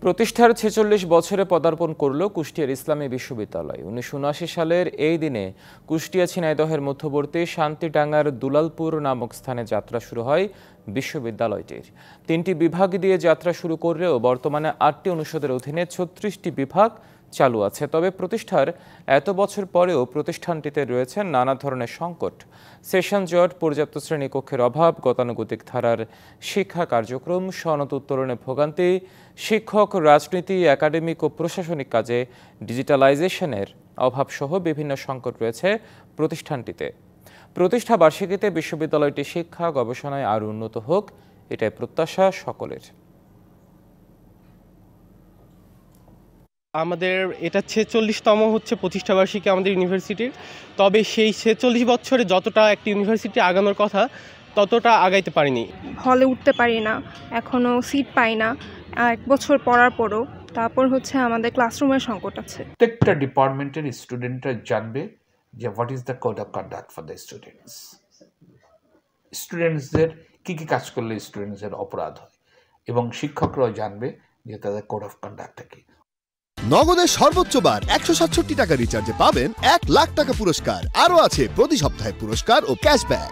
প্রতিষ্ঠার ৪৬ বছরে পদার্পণ করল কুষ্টিয়ার ইসলামী বিশ্ববিদ্যালয়। ১৯৭৯ সালের এই দিনে কুষ্টিয়া ঝিনাইদহের মধ্যবর্তী শান্তিডাঙ্গার দুলালপুর নামক স্থানে যাত্রা শুরু হয় বিশ্ববিদ্যালয়টির। ৩টি বিভাগ দিয়ে যাত্রা শুরু করলেও বর্তমানে ৮টি অনুষদের অধীনে ৩৬টি বিভাগ চালু আছে। তবে প্রতিষ্ঠার এত বছর পরেও প্রতিষ্ঠানটিতে রয়েছে নানা ধরনের সংকট। সেশন জট, পর্যাপ্ত শ্রেণীকক্ষের অভাব, গতানুগতিক ধারার শিক্ষা কার্যক্রম, সনদ উত্তোলনে ভোগান্তি, শিক্ষক, রাজনীতি, একাডেমিক ও প্রশাসনিক কাজে ডিজিটালাইজেশনের অভাবসহ বিভিন্ন সংকট রয়েছে প্রতিষ্ঠানটিতে। প্রতিষ্ঠা বার্ষিকীতে বিশ্ববিদ্যালয়টি শিক্ষা গবেষণায় আরও উন্নত হোক, এটাই প্রত্যাশা সকলের। আমাদের এটা ৪৬তম হচ্ছে প্রতিষ্ঠাবার্ষিকী আমাদের ইউনিভার্সিটির। তবে সেই ৪৬ বছরে যতটা একটি ইউনিভার্সিটি আগানোর কথা ততটা আগাইতে পারিনি। হলে উঠতে পারি না, এখনও সিট পাই না ১ বছর পড়ার পরও। তারপর হচ্ছে আমাদের ক্লাসরুমের সংকট আছে। প্রত্যেকটা ডিপার্টমেন্টের স্টুডেন্টরা জানবে যে what is the code of conduct for the students. স্টুডেন্টসদের কী কী কাজ করলে স্টুডেন্টসদের অপরাধ হয়, এবং শিক্ষকরাও জানবে যে তাদের কোড অফ কন্ডাক্টটা কী। নগদের সর্বোচ্চ বার ১৬৭ টাকা রিচার্জে পাবেন ১ লাখ টাকা পুরস্কার। আরও আছে প্রতি সপ্তাহে পুরস্কার ও ক্যাশব্যাক।